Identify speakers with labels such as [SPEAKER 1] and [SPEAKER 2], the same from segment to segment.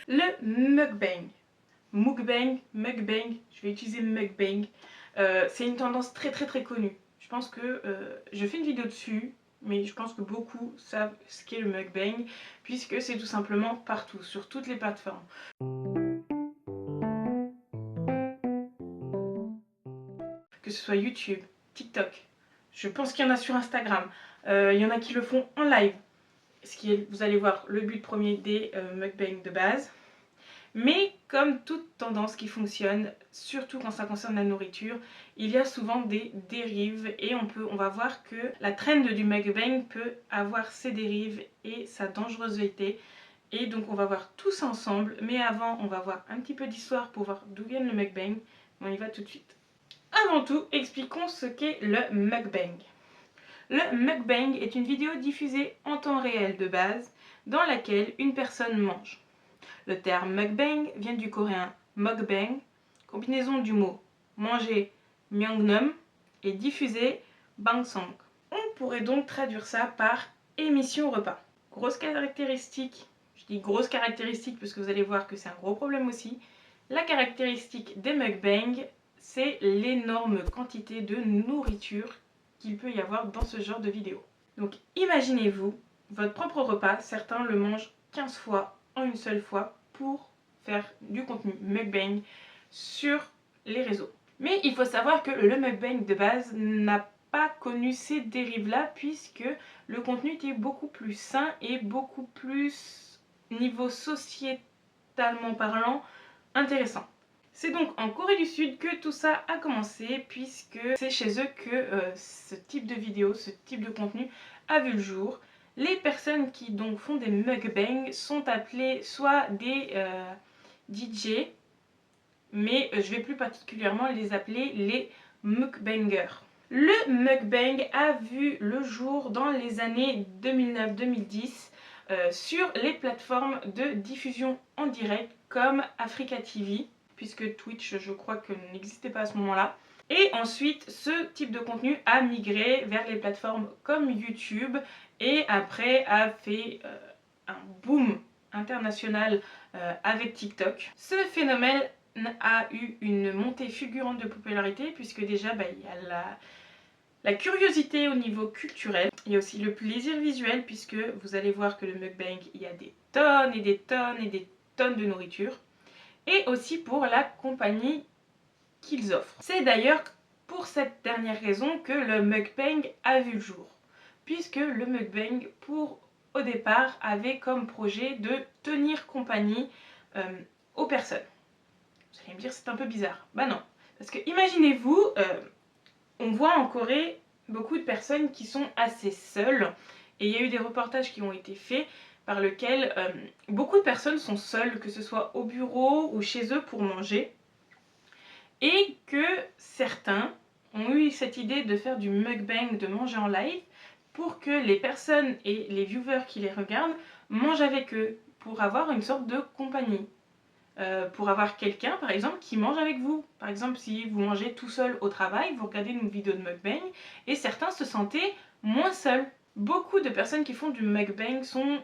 [SPEAKER 1] Le mukbang. Mukbang, mukbang, je vais utiliser mukbang. C'est une tendance très connue. Je pense que je fais une vidéo dessus, mais je pense que beaucoup savent ce qu'est le mukbang, puisque c'est tout simplement partout, sur toutes les plateformes. Que ce soit YouTube, TikTok, je pense qu'il y en a sur Instagram, il y en a qui le font en live. Ce qui est, vous allez voir, le but premier des mukbangs de base. Mais comme toute tendance qui fonctionne, surtout quand ça concerne la nourriture, il y a souvent des dérives et on va voir que la trend du mukbang peut avoir ses dérives et sa dangerosité. Et donc on va voir tout ça ensemble, mais avant on va voir un petit peu d'histoire pour voir d'où vient le mukbang. On y va tout de suite. Avant tout, expliquons ce qu'est le mukbang. Le mukbang est une vidéo diffusée en temps réel de base dans laquelle une personne mange. Le terme mukbang vient du coréen mukbang, combinaison du mot manger myeongnom et diffuser bangsang. On pourrait donc traduire ça par émission repas. Grosse caractéristique, je dis grosse caractéristique parce que vous allez voir que c'est un gros problème aussi. La caractéristique des mukbangs, c'est l'énorme quantité de nourriture qu'il peut y avoir dans ce genre de vidéo. Donc imaginez-vous votre propre repas, certains le mangent 15 fois en une seule fois pour faire du contenu mukbang sur les réseaux. Mais il faut savoir que le mukbang de base n'a pas connu ces dérives-là puisque le contenu était beaucoup plus sain et beaucoup plus, niveau sociétalement parlant, intéressant. C'est donc en Corée du Sud que tout ça a commencé puisque c'est chez eux que ce type de vidéo, ce type de contenu a vu le jour. Les personnes qui donc font des mukbangs sont appelées soit des DJ, mais je vais plus particulièrement les appeler les mukbangers. Le mukbang a vu le jour dans les années 2009-2010 sur les plateformes de diffusion en direct comme Africa TV, puisque Twitch, je crois que n'existait pas à ce moment-là. Et ensuite, ce type de contenu a migré vers les plateformes comme YouTube et après a fait un boom international avec TikTok. Ce phénomène a eu une montée fulgurante de popularité puisque déjà il y a la curiosité au niveau culturel, il y a aussi le plaisir visuel puisque vous allez voir que le mukbang, il y a des tonnes et des tonnes et des tonnes de nourriture, et aussi pour la compagnie qu'ils offrent. C'est d'ailleurs pour cette dernière raison que le mukbang a vu le jour, puisque le mukbang, au départ, avait comme projet de tenir compagnie aux personnes. Vous allez me dire c'est un peu bizarre. Bah non, parce que imaginez-vous, on voit en Corée beaucoup de personnes qui sont assez seules, et il y a eu des reportages qui ont été faits par lesquels beaucoup de personnes sont seules, que ce soit au bureau ou chez eux pour manger, et que certains ont eu cette idée de faire du mukbang, de manger en live, pour que les personnes et les viewers qui les regardent mangent avec eux, pour avoir une sorte de compagnie. Pour avoir quelqu'un par exemple qui mange avec vous. Par exemple si vous mangez tout seul au travail, vous regardez une vidéo de mukbang et certains se sentaient moins seuls. Beaucoup de personnes qui font du mukbang sont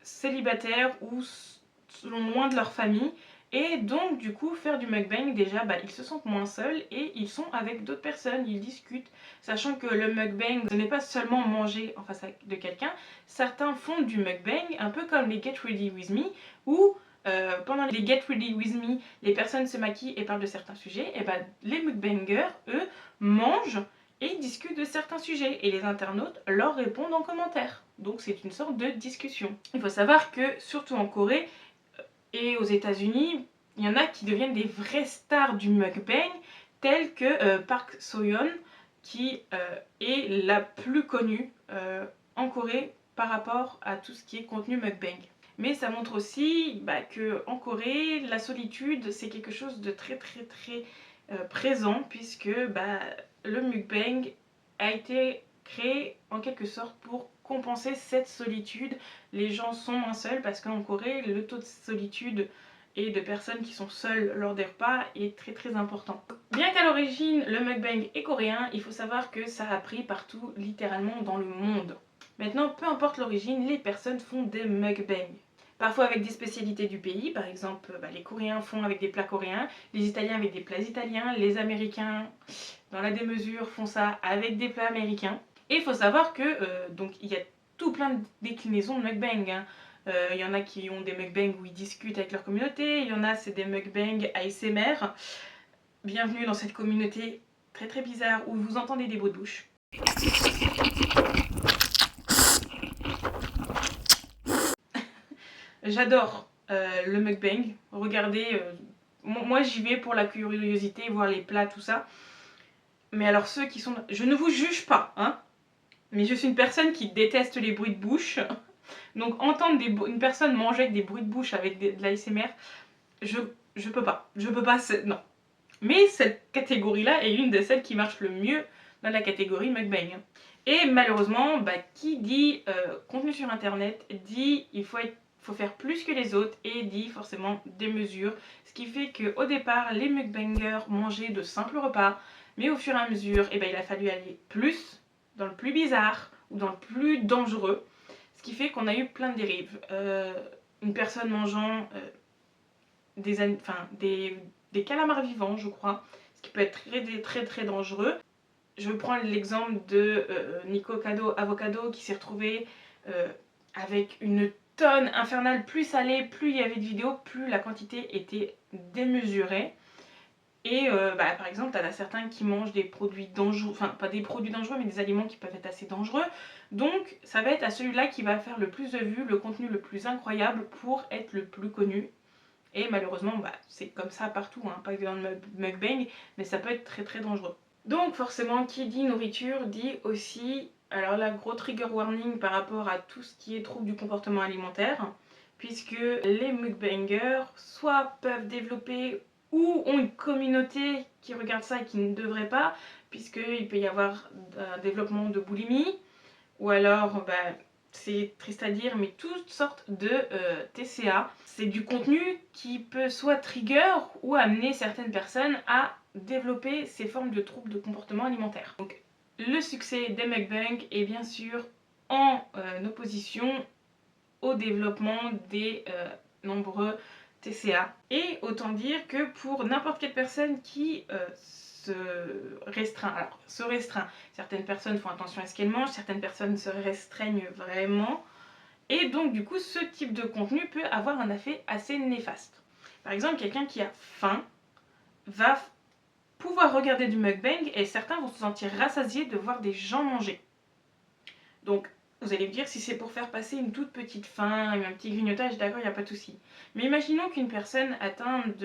[SPEAKER 1] célibataires ou sont loin de leur famille et donc du coup faire du mukbang déjà ils se sentent moins seuls et ils sont avec d'autres personnes, ils discutent, sachant que le mukbang ce n'est pas seulement manger en face de quelqu'un. Certains font du mukbang un peu comme les Get Ready With Me où pendant les Get Ready With Me, les personnes se maquillent et parlent de certains sujets, et les mukbangers, eux, mangent et discutent de certains sujets, et les internautes leur répondent en commentaire. Donc c'est une sorte de discussion. Il faut savoir que, surtout en Corée et aux États-Unis, il y en a qui deviennent des vraies stars du mukbang, telles que Park So-yeon, qui est la plus connue en Corée par rapport à tout ce qui est contenu mukbang. Mais ça montre aussi qu'en Corée, la solitude, c'est quelque chose de très présent, puisque le mukbang a été créé en quelque sorte pour compenser cette solitude. Les gens sont moins seuls parce qu'en Corée, le taux de solitude et de personnes qui sont seules lors des repas est très important. Bien qu'à l'origine, le mukbang est coréen, il faut savoir que ça a pris partout, littéralement dans le monde. Maintenant, peu importe l'origine, les personnes font des mukbangs. Parfois avec des spécialités du pays, par exemple les Coréens font avec des plats coréens, les Italiens avec des plats italiens, les Américains, dans la démesure, font ça avec des plats américains. Et il faut savoir que donc il y a tout plein de déclinaisons de mukbang. Hein. Il y en a qui ont des mukbangs où ils discutent avec leur communauté, il y en a c'est des mukbangs ASMR. Bienvenue dans cette communauté très très bizarre où vous entendez des bruits de bouche. J'adore le mukbang. Regardez, moi j'y vais pour la curiosité, voir les plats, tout ça. Mais alors ceux qui sont... Je ne vous juge pas, hein. Mais je suis une personne qui déteste les bruits de bouche. Donc entendre une personne manger avec des bruits de bouche avec de l'ASMR, je peux pas. Je peux pas, non. Mais cette catégorie-là est une de celles qui marche le mieux dans la catégorie mukbang. Et malheureusement, qui dit contenu sur internet, dit il faut faire plus que les autres et dit forcément des mesures. Ce qui fait qu'au départ, les mukbangers mangeaient de simples repas, mais au fur et à mesure, il a fallu aller plus dans le plus bizarre ou dans le plus dangereux. Ce qui fait qu'on a eu plein de dérives. Une personne mangeant des calamars vivants, je crois, ce qui peut être très dangereux. Je prends l'exemple de Nico Avocado qui s'est retrouvé avec une tonne infernale. Plus salée, plus il y avait de vidéos, plus la quantité était démesurée. Et par exemple, tu en as certains qui mangent des produits dangereux, enfin pas des produits dangereux, mais des aliments qui peuvent être assez dangereux. Donc ça va être à celui-là qui va faire le plus de vues, le contenu le plus incroyable pour être le plus connu. Et malheureusement, c'est comme ça partout, hein, pas que dans le mukbang, mais ça peut être très dangereux. Donc forcément, qui dit nourriture dit aussi, alors là, gros trigger warning par rapport à tout ce qui est trouble du comportement alimentaire, puisque les mukbangers soit peuvent développer ou ont une communauté qui regarde ça et qui ne devrait pas, puisqu'il peut y avoir un développement de boulimie, ou alors, c'est triste à dire, mais toutes sortes de TCA. C'est du contenu qui peut soit trigger ou amener certaines personnes à développer ces formes de troubles de comportement alimentaire. Donc le succès des mukbangs est bien sûr en opposition au développement des nombreux TCA. Et autant dire que pour n'importe quelle personne qui se restreint, certaines personnes font attention à ce qu'elles mangent, certaines personnes se restreignent vraiment, et donc du coup ce type de contenu peut avoir un effet assez néfaste. Par exemple, quelqu'un qui a faim va pouvoir regarder du mukbang et certains vont se sentir rassasiés de voir des gens manger. Donc vous allez me dire, si c'est pour faire passer une toute petite faim, un petit grignotage, d'accord, il n'y a pas de souci. Mais imaginons qu'une personne atteinte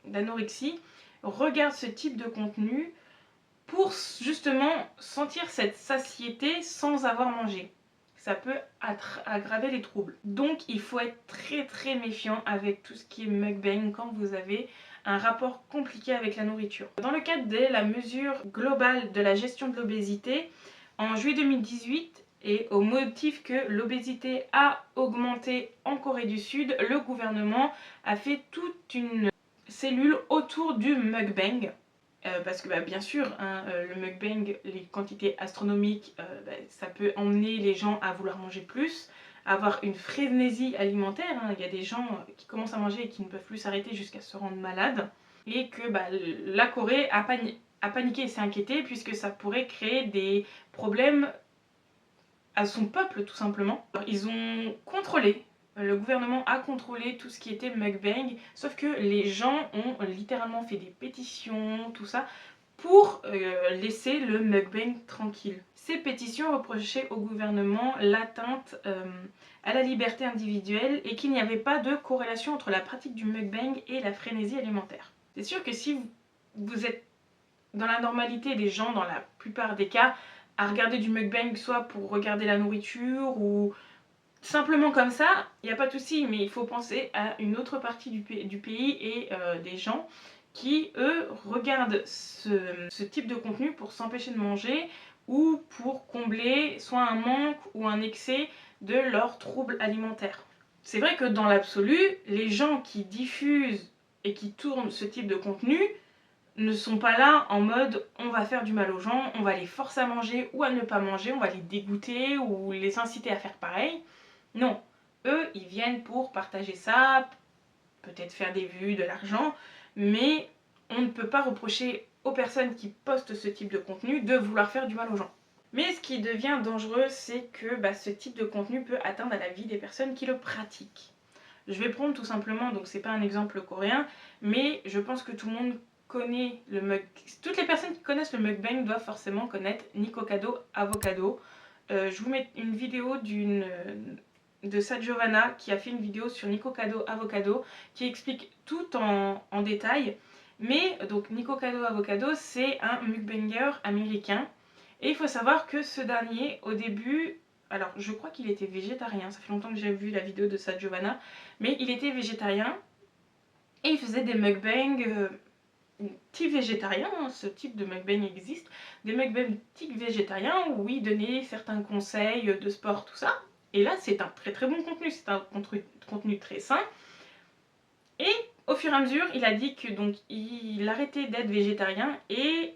[SPEAKER 1] d'anorexie regarde ce type de contenu pour justement sentir cette satiété sans avoir mangé. Ça peut aggraver les troubles. Donc il faut être très méfiant avec tout ce qui est mukbang quand vous avez un rapport compliqué avec la nourriture. Dans le cadre de la mesure globale de la gestion de l'obésité, en juillet 2018, et au motif que l'obésité a augmenté en Corée du Sud, le gouvernement a fait toute une cellule autour du mukbang. Parce que bien sûr, hein, le mukbang, les quantités astronomiques, ça peut emmener les gens à vouloir manger plus, à avoir une frénésie alimentaire. Hein. Il y a des gens qui commencent à manger et qui ne peuvent plus s'arrêter jusqu'à se rendre malades. Et que la Corée a paniqué et s'est inquiétée puisque ça pourrait créer des problèmes à son peuple tout simplement. Alors, ils ont contrôlé, le gouvernement a contrôlé tout ce qui était mukbang, sauf que les gens ont littéralement fait des pétitions, tout ça, pour laisser le mukbang tranquille. Ces pétitions reprochaient au gouvernement l'atteinte à la liberté individuelle et qu'il n'y avait pas de corrélation entre la pratique du mukbang et la frénésie alimentaire. C'est sûr que si vous êtes dans la normalité des gens, dans la plupart des cas, à regarder du mukbang soit pour regarder la nourriture ou simplement comme ça, il n'y a pas de souci, mais il faut penser à une autre partie du pays et des gens qui, eux, regardent ce type de contenu pour s'empêcher de manger ou pour combler soit un manque ou un excès de leurs troubles alimentaires. C'est vrai que dans l'absolu, les gens qui diffusent et qui tournent ce type de contenu ne sont pas là en mode on va faire du mal aux gens, on va les forcer à manger ou à ne pas manger, on va les dégoûter ou les inciter à faire pareil. Non, eux ils viennent pour partager ça, peut-être faire des vues, de l'argent, mais on ne peut pas reprocher aux personnes qui postent ce type de contenu de vouloir faire du mal aux gens. Mais ce qui devient dangereux, c'est que ce type de contenu peut atteindre à la vie des personnes qui le pratiquent. Je vais prendre tout simplement, donc c'est pas un exemple coréen, mais je pense que tout le monde connaît le mukbang. Toutes les personnes qui connaissent le mukbang doivent forcément connaître Nikocado Avocado. Je vous mets une vidéo de Sad Giovanna qui a fait une vidéo sur Nikocado Avocado qui explique tout en détail. Mais donc Nikocado Avocado, c'est un mukbanger américain. Et il faut savoir que ce dernier, au début, alors je crois qu'il était végétarien, ça fait longtemps que j'ai vu la vidéo de Sad Giovanna, mais il était végétarien et il faisait des mukbangs type végétarien, hein, ce type de mukbang existe, des mukbangs type végétarien où il donnait certains conseils de sport, tout ça. Et là, c'est un très très bon contenu, c'est un contenu très sain. Et au fur et à mesure, il a dit que donc il arrêtait d'être végétarien et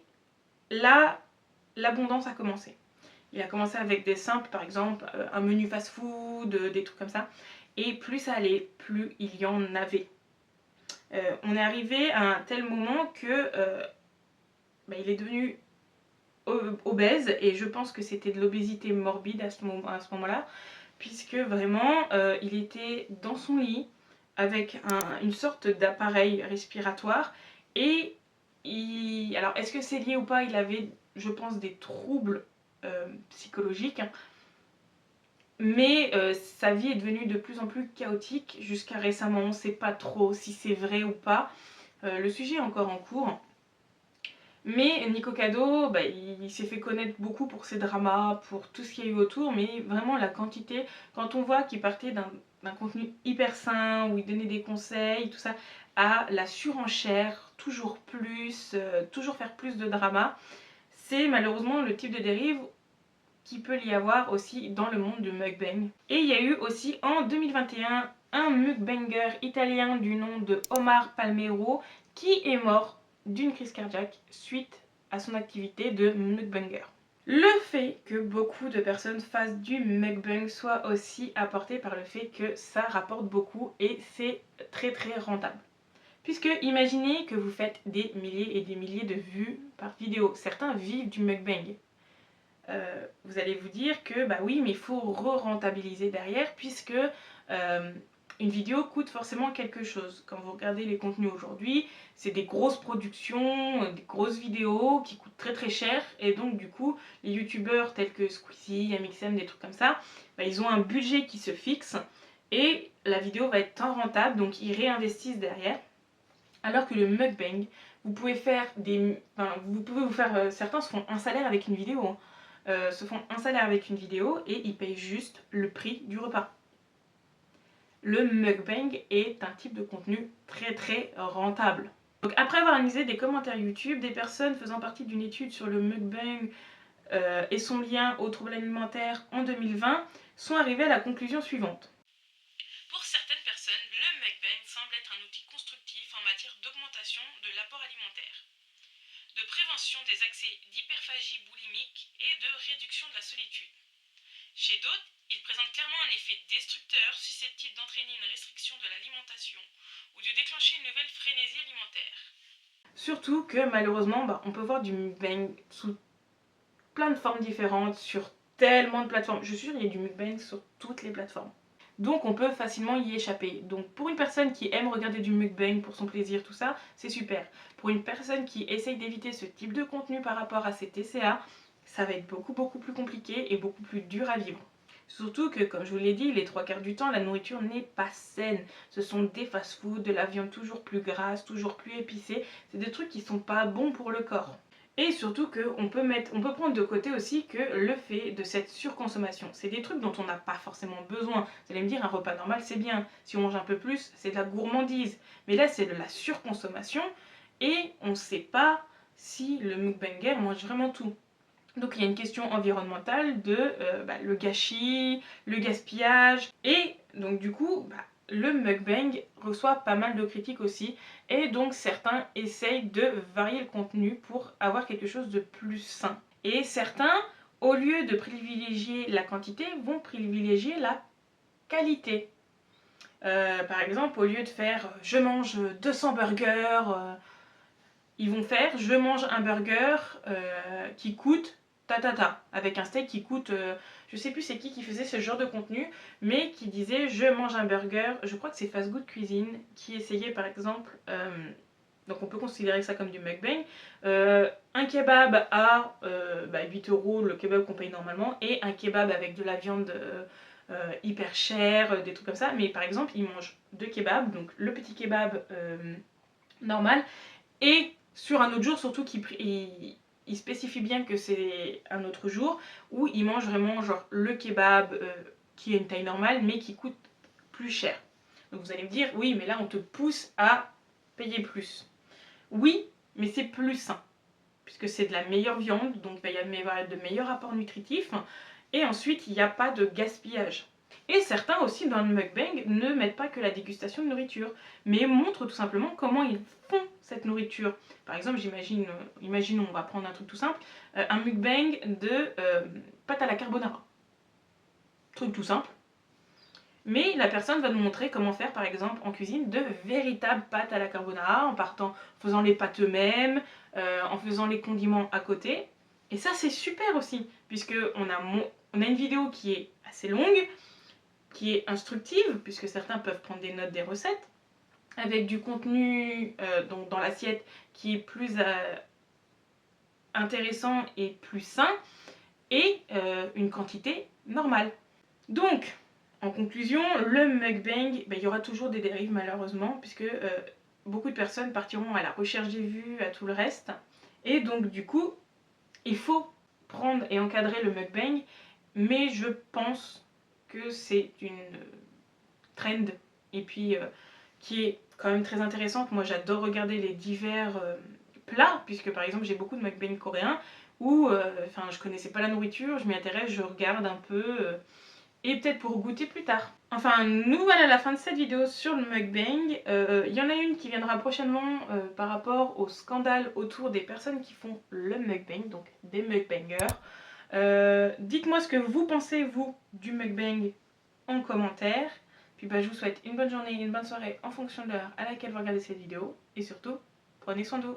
[SPEAKER 1] là, l'abondance a commencé. Il a commencé avec des simples, par exemple, un menu fast-food, des trucs comme ça. Et plus ça allait, plus il y en avait. On est arrivé à un tel moment que il est devenu obèse. Et je pense que c'était de l'obésité morbide à ce moment-là. Puisque vraiment, il était dans son lit avec une sorte d'appareil respiratoire. Et alors, est-ce que c'est lié ou pas? Il avait, je pense, des troubles psychologiques. Mais sa vie est devenue de plus en plus chaotique jusqu'à récemment. On ne sait pas trop si c'est vrai ou pas. Le sujet est encore en cours. Mais Nikocado, il s'est fait connaître beaucoup pour ses dramas, pour tout ce qu'il y a eu autour, mais vraiment la quantité, quand on voit qu'il partait d'un contenu hyper sain, où il donnait des conseils, tout ça, à la surenchère, toujours plus, toujours faire plus de drama, c'est malheureusement le type de dérive qui peut y avoir aussi dans le monde du mukbang. Et il y a eu aussi en 2021 un mukbanger italien du nom de Omar Palmero qui est mort d'une crise cardiaque suite à son activité de mukbanger. Le fait que beaucoup de personnes fassent du mukbang soit aussi apporté par le fait que ça rapporte beaucoup et c'est très très rentable. Puisque imaginez que vous faites des milliers et des milliers de vues par vidéo. Certains vivent du mukbang. Vous allez vous dire que oui, mais il faut re-rentabiliser derrière puisque une vidéo coûte forcément quelque chose. Quand vous regardez les contenus aujourd'hui, c'est des grosses productions, des grosses vidéos qui coûtent très très cher et donc du coup les youtubeurs tels que Squeezie, Amixem, des trucs comme ça, ils ont un budget qui se fixe et la vidéo va être tant rentable donc ils réinvestissent derrière. Alors que le mukbang, vous pouvez faire certains se font un salaire avec une vidéo, hein. Se font un salaire avec une vidéo et ils payent juste le prix du repas. Le mukbang est un type de contenu très très rentable. Donc après avoir analysé des commentaires YouTube, des personnes faisant partie d'une étude sur le mukbang et son lien aux troubles alimentaires en 2020 sont arrivées à la conclusion suivante. Pour certaines personnes, le mukbang semble être un outil constructif en matière d'augmentation de l'apport alimentaire, de prévention des accès d'hyperphagie boulimique et de réduction de la solitude. Chez d'autres, il présente clairement un effet destructeur susceptible d'entraîner une restriction de l'alimentation ou de déclencher une nouvelle frénésie alimentaire. Surtout que malheureusement, on peut voir du mukbang sous plein de formes différentes, sur tellement de plateformes. Je suis sûre qu'il y a du mukbang sur toutes les plateformes. Donc on peut facilement y échapper. Donc pour une personne qui aime regarder du mukbang pour son plaisir, tout ça, c'est super. Pour une personne qui essaye d'éviter ce type de contenu par rapport à ses TCA, ça va être beaucoup plus compliqué et beaucoup plus dur à vivre. Surtout que, comme je vous l'ai dit, les 3/4 du temps, la nourriture n'est pas saine. Ce sont des fast-foods, de la viande toujours plus grasse, toujours plus épicée. C'est des trucs qui sont pas bons pour le corps. Et surtout qu'on peut prendre de côté aussi que le fait de cette surconsommation, c'est des trucs dont on n'a pas forcément besoin. Vous allez me dire, un repas normal c'est bien, si on mange un peu plus, c'est de la gourmandise. Mais là c'est de la surconsommation et on ne sait pas si le mukbanger mange vraiment tout. Donc il y a une question environnementale de le gâchis, le gaspillage. Et donc du coup, le mukbang reçoit pas mal de critiques aussi, et donc certains essayent de varier le contenu pour avoir quelque chose de plus sain. Et certains, au lieu de privilégier la quantité, vont privilégier la qualité. Par exemple, au lieu de faire je mange 200 burgers, ils vont faire je mange un burger qui coûte ta, avec un steak qui coûte, je sais plus c'est qui faisait ce genre de contenu, mais qui disait je mange un burger, je crois que c'est Fast Good Cuisine, qui essayait par exemple, donc on peut considérer ça comme du mukbang, un kebab à 8 euros, le kebab qu'on paye normalement, et un kebab avec de la viande hyper chère, des trucs comme ça, mais par exemple ils mangent deux kebabs, donc le petit kebab normal, et sur un autre jour, surtout il spécifie bien que c'est un autre jour, où il mange vraiment genre le kebab qui est une taille normale, mais qui coûte plus cher. Donc vous allez me dire, oui, mais là on te pousse à payer plus. Oui, mais c'est plus sain, puisque c'est de la meilleure viande, donc il va y avoir de meilleurs apports nutritifs, et ensuite il n'y a pas de gaspillage. Et certains aussi dans le mukbang ne mettent pas que la dégustation de nourriture, mais montrent tout simplement comment ils font cette nourriture. Par exemple, imaginons, on va prendre un truc tout simple, un mukbang de pâte à la carbonara. Truc tout simple. Mais la personne va nous montrer comment faire, par exemple, en cuisine, de véritables pâtes à la carbonara, en faisant les pâtes eux-mêmes, en faisant les condiments à côté. Et ça, c'est super aussi, puisque on a une vidéo qui est assez longue, qui est instructive, puisque certains peuvent prendre des notes des recettes, avec du contenu donc dans l'assiette qui est plus intéressant et plus sain, et une quantité normale. Donc, en conclusion, le mukbang, il y aura toujours des dérives malheureusement, puisque beaucoup de personnes partiront à la recherche des vues, à tout le reste, et donc du coup, il faut prendre et encadrer le mukbang, mais je pense que c'est une trend, et puis qui est quand même très intéressante. Moi j'adore regarder les divers plats, puisque par exemple j'ai beaucoup de mukbang coréens, où je connaissais pas la nourriture, je m'y intéresse, je regarde un peu, et peut-être pour goûter plus tard. Enfin, nous voilà à la fin de cette vidéo sur le mukbang. Il y en a une qui viendra prochainement par rapport au scandale autour des personnes qui font le mukbang, donc des mukbangers. Dites-moi ce que vous pensez, vous, du mukbang en commentaire. Puis je vous souhaite une bonne journée et une bonne soirée en fonction de l'heure à laquelle vous regardez cette vidéo. Et surtout, prenez soin de vous.